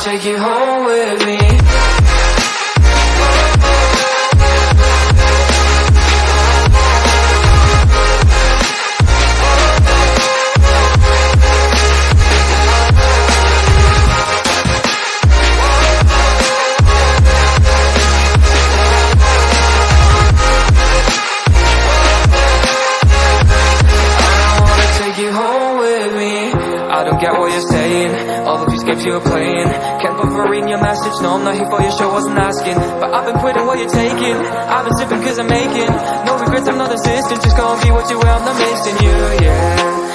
take you home with me. I don't get what you're saying, all of these games you were playing. Can't bother reading your message, no I'm not here for your show, wasn't asking. But I've been quitting what you're taking, I've been sipping cause I'm making no regrets, I'm not assistant. Just go and be what you will, I'm not missing you, yeah.